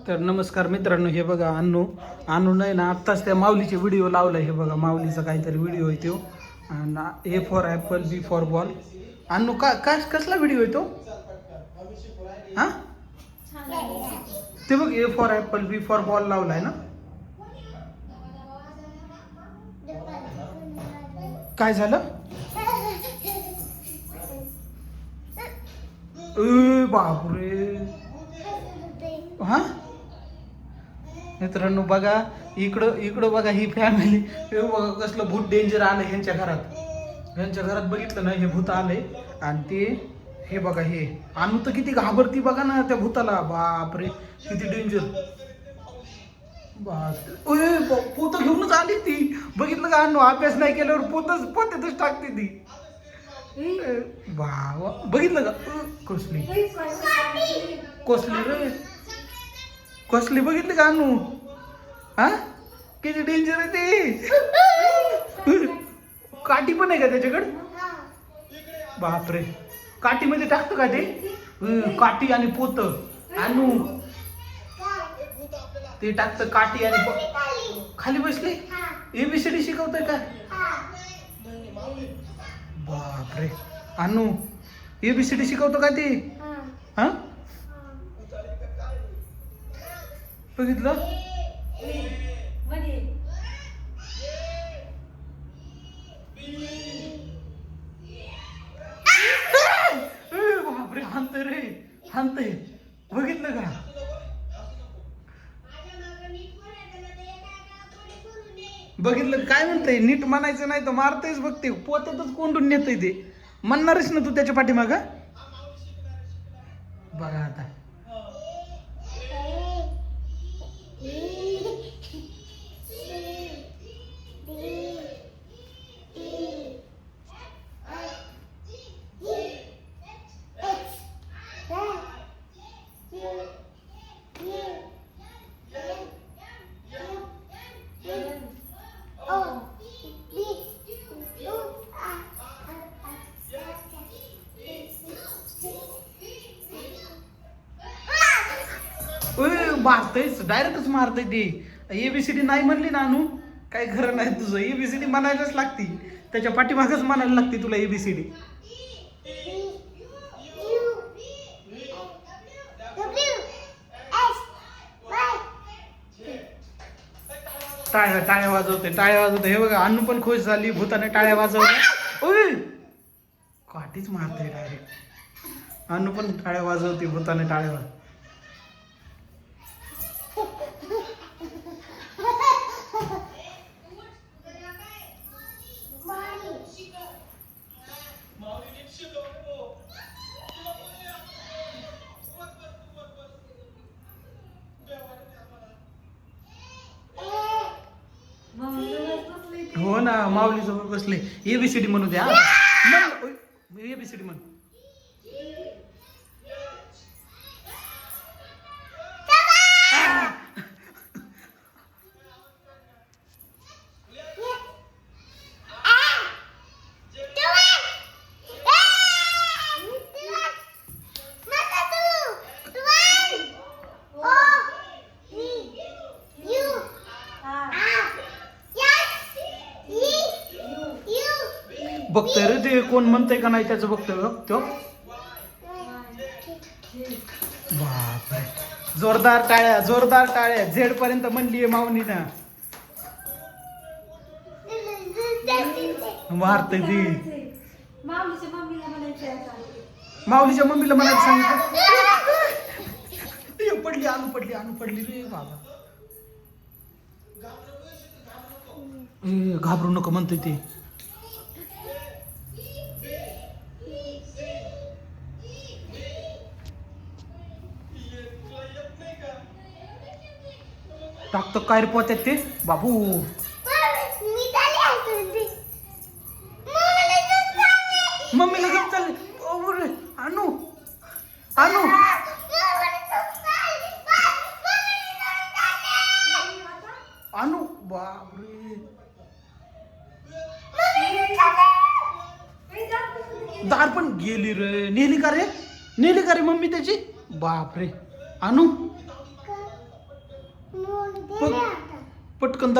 तर नमस्कार मित्रांनो, हे बघा अण्णू नाही ना आत्ताच त्या माऊलीचे व्हिडिओ लावला. हे बघा माऊलीचा काहीतरी व्हिडिओ आहे तो. आणि A for apple, B for ball. Annu कसला व्हिडिओ आहे तो? हा ते बघ, A for apple, B for ball लावलाय ना. काय झालं? बापरे. हा मित्रांनो बघा, इकडं बघा ही फॅमिली. बघा कसलं भूत डेंजर आलं ह्यांच्या घरात बघितलं ना, हे भूत आलंय. आणि ते हे बघा, हे अनु तर किती घाबरती बघा ना त्या भूताला. बापरे किती डेंजर. पोत घेऊनच आली ती. बघितलं का अनु, अभ्यास नाही केल्यावर पोत्यातच टाकते ती. बघितलं का कसली बघितली का अनु? हा किती डेंजर आहे ते. काठी पण आहे का त्याच्याकडे? बापरे, काठी मध्ये टाकतो का ते? काठी आणि पोत. अनु ते टाकतं काठी आणि खाली बसले. एबीसीडी शिकवतोय का? बापरे अनु, एबीसीडी शिकवतो का ते? हा बघितलं. बापरे, हानतय रे, हानतय. बघितलं का? बघितलं काय म्हणतंय? नीट म्हणायचं नाही तर मारतयच. बघते पोत्यातच कोंडून नेतय ते. म्हणणारच ना तू त्याच्या पाठीमाग. बघा आता. मारतयच, डायरेक्टच मारतय ते. एबीसीडी नाही म्हणली ना अनु, काय खरं नाही तुझं. एबीसीडी म्हणायलाच लागती. त्याच्या पाठीमागच म्हणायला लागते तुला एबीसीडी. टाळ्या वाजवते. हे बघा अनु पण खुश झाली. भूताने टाळ्या वाजवल्या. ओय काठीच मारते डायरेक्ट. अनु पण टाळ्या वाजवते, भूताने टाळ्या वाजवते. हो ना, माऊली जवळ बसले. एबीसीडी म्हणू द्या. एबीसीडी म्हण. बघतोय रे ते, कोण म्हणतंय का नाही त्याचं बघतोय तो. बापरे, जोरदार टाळ्या. झेड पर्यंत म्हणलीये माऊलीना. मारते ती. माऊलीच्या मम्मीला म्हणायचं सांगितलं. अनु पडली रे बाबा. घाबरू नको म्हणतोय ते. टाकतो काय रे पोत्यात ते बाबू. मम्मीला घेऊन चालले. अनु बापरे. दार पण गेली रे. नेली का रे मम्मी त्याची? बापरे. अनु पटकन